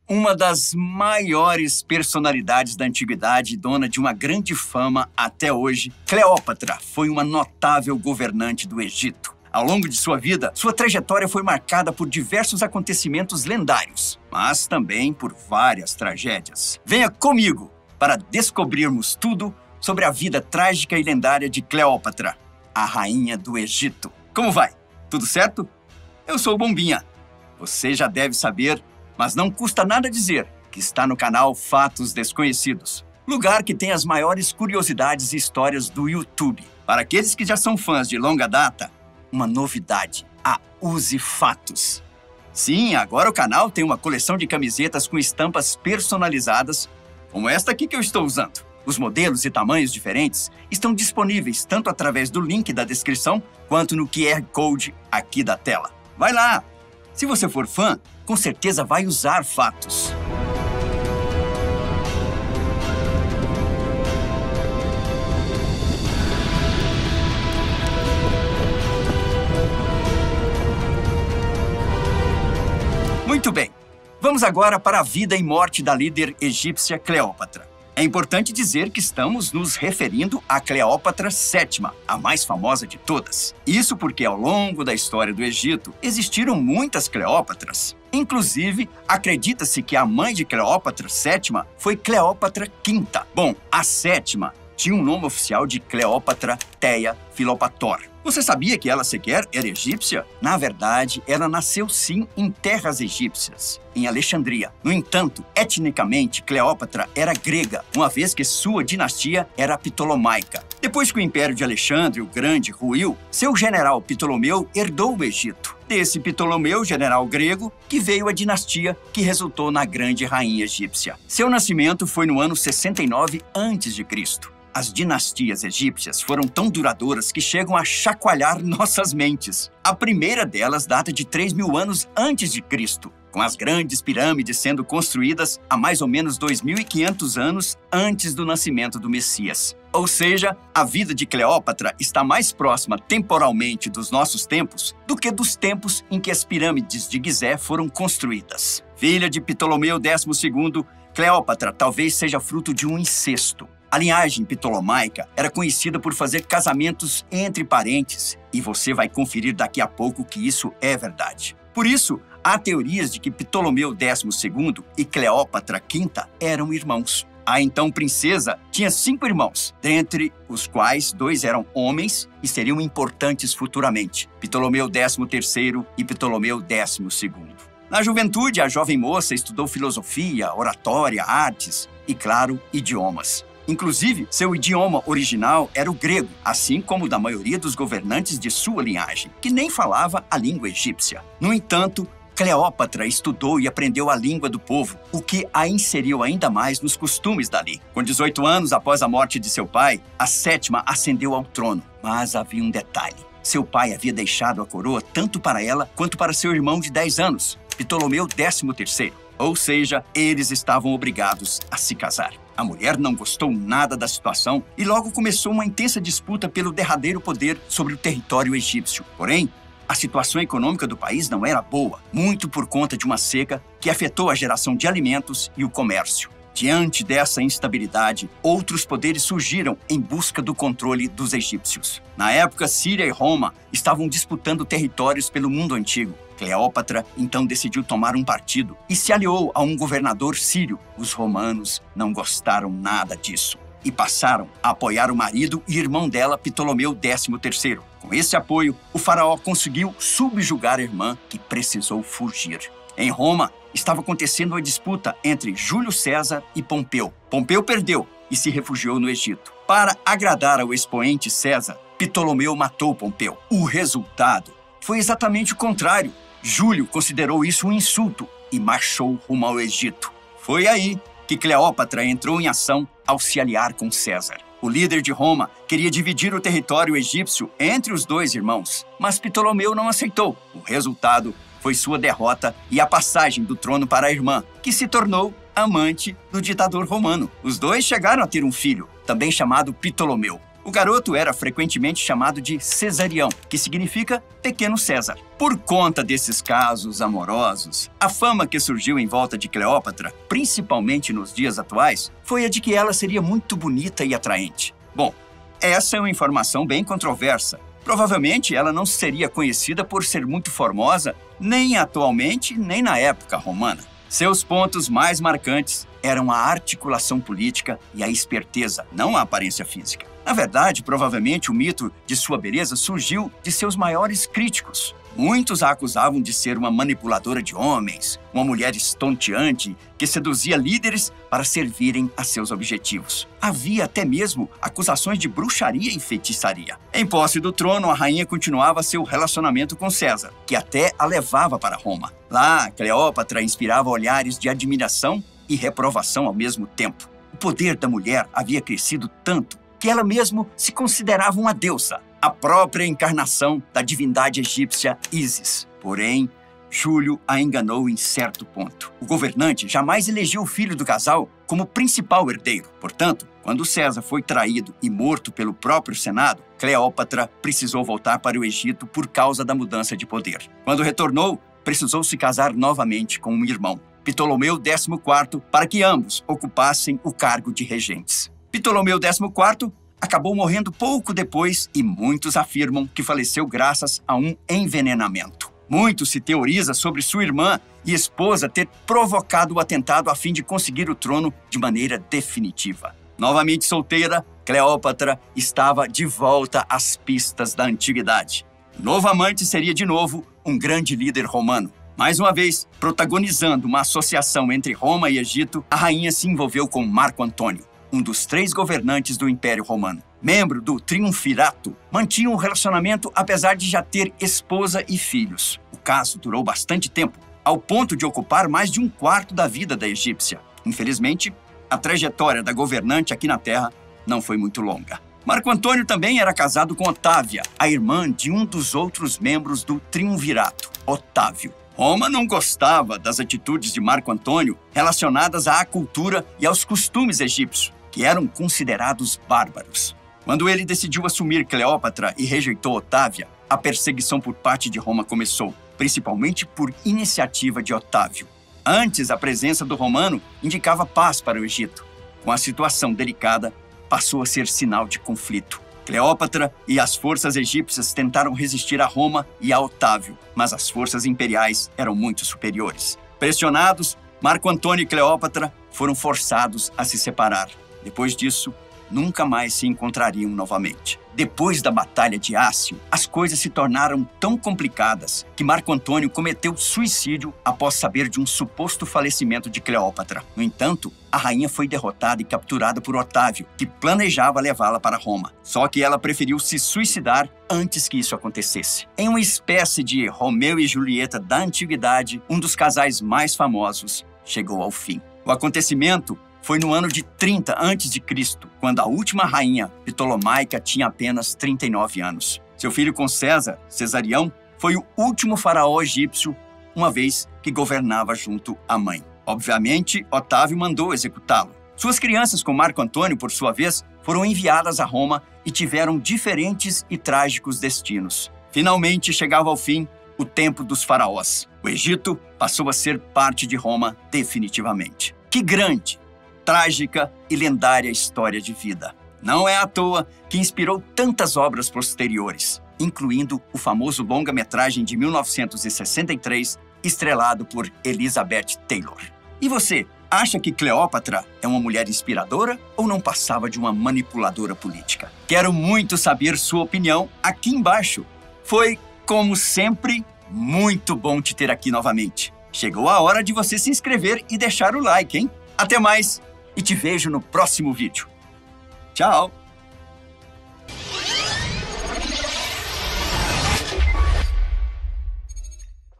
Uma das maiores personalidades da antiguidade, dona de uma grande fama até hoje, Cleópatra foi uma notável governante do Egito. Ao longo de sua vida, sua trajetória foi marcada por diversos acontecimentos lendários, mas também por várias tragédias. Venha comigo para descobrirmos tudo sobre a vida trágica e lendária de Cleópatra, a rainha do Egito. Como vai? Tudo certo? Eu sou o Bombinha. Você já deve saber, mas não custa nada dizer que está no canal Fatos Desconhecidos, lugar que tem as maiores curiosidades e histórias do YouTube. Para aqueles que já são fãs de longa data, uma novidade, a Use Fatos. Sim, agora o canal tem uma coleção de camisetas com estampas personalizadas, como esta aqui que eu estou usando. Os modelos e tamanhos diferentes estão disponíveis tanto através do link da descrição quanto no QR Code aqui da tela. Vai lá! Se você for fã, com certeza vai usar Fatos. Muito bem, vamos agora para a vida e morte da líder egípcia Cleópatra. É importante dizer que estamos nos referindo a Cleópatra VII, a mais famosa de todas. Isso porque ao longo da história do Egito existiram muitas Cleópatras. Inclusive, acredita-se que a mãe de Cleópatra VII foi Cleópatra V. Bom, a sétima tinha um nome oficial de Cleópatra Theia Filopator. Você sabia que ela sequer era egípcia? Na verdade, ela nasceu sim em terras egípcias, em Alexandria. No entanto, etnicamente, Cleópatra era grega, uma vez que sua dinastia era ptolomaica. Depois que o Império de Alexandre o Grande ruiu, seu general Ptolomeu herdou o Egito. Desse Ptolomeu, general grego, que veio a dinastia que resultou na grande rainha egípcia. Seu nascimento foi no ano 69 a.C. As dinastias egípcias foram tão duradouras que chegam a chacoalhar nossas mentes. A primeira delas data de 3.000 anos antes de Cristo, com as grandes pirâmides sendo construídas há mais ou menos 2.500 anos antes do nascimento do Messias. Ou seja, a vida de Cleópatra está mais próxima temporalmente dos nossos tempos do que dos tempos em que as pirâmides de Gizé foram construídas. Filha de Ptolomeu XII, Cleópatra talvez seja fruto de um incesto. A linhagem ptolomaica era conhecida por fazer casamentos entre parentes, e você vai conferir daqui a pouco que isso é verdade. Por isso, há teorias de que Ptolomeu XII e Cleópatra V eram irmãos. A então princesa tinha 5 irmãos, dentre os quais 2 eram homens e seriam importantes futuramente, Ptolomeu XIII e Ptolomeu XII. Na juventude, a jovem moça estudou filosofia, oratória, artes e, claro, idiomas. Inclusive, seu idioma original era o grego, assim como o da maioria dos governantes de sua linhagem, que nem falava a língua egípcia. No entanto, Cleópatra estudou e aprendeu a língua do povo, o que a inseriu ainda mais nos costumes dali. Com 18 anos após a morte de seu pai, a sétima ascendeu ao trono. Mas havia um detalhe. Seu pai havia deixado a coroa tanto para ela quanto para seu irmão de 10 anos, Ptolomeu XIII. Ou seja, eles estavam obrigados a se casar. A mulher não gostou nada da situação e logo começou uma intensa disputa pelo derradeiro poder sobre o território egípcio. Porém, a situação econômica do país não era boa, muito por conta de uma seca que afetou a geração de alimentos e o comércio. Diante dessa instabilidade, outros poderes surgiram em busca do controle dos egípcios. Na época, Síria e Roma estavam disputando territórios pelo mundo antigo. Cleópatra então decidiu tomar um partido e se aliou a um governador sírio. Os romanos não gostaram nada disso e passaram a apoiar o marido e irmão dela, Ptolomeu XIII. Com esse apoio, o faraó conseguiu subjugar a irmã, que precisou fugir. Em Roma, estava acontecendo uma disputa entre Júlio César e Pompeu. Pompeu perdeu e se refugiou no Egito. Para agradar ao expoente César, Ptolomeu matou Pompeu. O resultado foi exatamente o contrário. Júlio considerou isso um insulto e marchou rumo ao Egito. Foi aí que Cleópatra entrou em ação ao se aliar com César. O líder de Roma queria dividir o território egípcio entre os 2 irmãos, mas Ptolomeu não aceitou. O resultado foi sua derrota e a passagem do trono para a irmã, que se tornou amante do ditador romano. Os 2 chegaram a ter um filho, também chamado Ptolomeu. O garoto era frequentemente chamado de Cesarião, que significa Pequeno César. Por conta desses casos amorosos, a fama que surgiu em volta de Cleópatra, principalmente nos dias atuais, foi a de que ela seria muito bonita e atraente. Bom, essa é uma informação bem controversa. Provavelmente ela não seria conhecida por ser muito formosa, nem atualmente, nem na época romana. Seus pontos mais marcantes eram a articulação política e a esperteza, não a aparência física. Na verdade, provavelmente o mito de sua beleza surgiu de seus maiores críticos. Muitos a acusavam de ser uma manipuladora de homens, uma mulher estonteante que seduzia líderes para servirem a seus objetivos. Havia até mesmo acusações de bruxaria e feitiçaria. Em posse do trono, a rainha continuava seu relacionamento com César, que até a levava para Roma. Lá, Cleópatra inspirava olhares de admiração e reprovação ao mesmo tempo. O poder da mulher havia crescido tanto que ela mesmo se considerava uma deusa, a própria encarnação da divindade egípcia Ísis. Porém, Júlio a enganou em certo ponto. O governante jamais elegeu o filho do casal como principal herdeiro. Portanto, quando César foi traído e morto pelo próprio Senado, Cleópatra precisou voltar para o Egito por causa da mudança de poder. Quando retornou, precisou se casar novamente com um irmão, Ptolomeu XIV, para que ambos ocupassem o cargo de regentes. Ptolomeu XIV acabou morrendo pouco depois e muitos afirmam que faleceu graças a um envenenamento. Muito se teoriza sobre sua irmã e esposa ter provocado o atentado a fim de conseguir o trono de maneira definitiva. Novamente solteira, Cleópatra estava de volta às pistas da antiguidade. O novo amante seria de novo um grande líder romano. Mais uma vez, protagonizando uma associação entre Roma e Egito, a rainha se envolveu com Marco Antônio, um dos 3 governantes do Império Romano. Membro do Triunvirato, mantinha um relacionamento apesar de já ter esposa e filhos. O caso durou bastante tempo, ao ponto de ocupar mais de 1/4 da vida da egípcia. Infelizmente, a trajetória da governante aqui na Terra não foi muito longa. Marco Antônio também era casado com Otávia, a irmã de um dos outros membros do Triunvirato, Otávio. Roma não gostava das atitudes de Marco Antônio relacionadas à cultura e aos costumes egípcios, que eram considerados bárbaros. Quando ele decidiu assumir Cleópatra e rejeitou Otávia, a perseguição por parte de Roma começou, principalmente por iniciativa de Otávio. Antes, a presença do romano indicava paz para o Egito. Com a situação delicada, passou a ser sinal de conflito. Cleópatra e as forças egípcias tentaram resistir a Roma e a Otávio, mas as forças imperiais eram muito superiores. Pressionados, Marco Antônio e Cleópatra foram forçados a se separar. Depois disso, nunca mais se encontrariam novamente. Depois da Batalha de Ácio, as coisas se tornaram tão complicadas que Marco Antônio cometeu suicídio após saber de um suposto falecimento de Cleópatra. No entanto, a rainha foi derrotada e capturada por Otávio, que planejava levá-la para Roma. Só que ela preferiu se suicidar antes que isso acontecesse. Em uma espécie de Romeu e Julieta da antiguidade, um dos casais mais famosos chegou ao fim. O acontecimento foi no ano de 30 a.C., quando a última rainha Ptolomaica tinha apenas 39 anos. Seu filho com César, Cesarião, foi o último faraó egípcio, uma vez que governava junto à mãe. Obviamente, Otávio mandou executá-lo. Suas crianças com Marco Antônio, por sua vez, foram enviadas a Roma e tiveram diferentes e trágicos destinos. Finalmente chegava ao fim o tempo dos faraós. O Egito passou a ser parte de Roma definitivamente. Que grande, trágica e lendária história de vida. Não é à toa que inspirou tantas obras posteriores, incluindo o famoso longa-metragem de 1963, estrelado por Elizabeth Taylor. E você, acha que Cleópatra é uma mulher inspiradora ou não passava de uma manipuladora política? Quero muito saber sua opinião aqui embaixo. Foi, como sempre, muito bom te ter aqui novamente. Chegou a hora de você se inscrever e deixar o like, hein? Até mais! E te vejo no próximo vídeo. Tchau!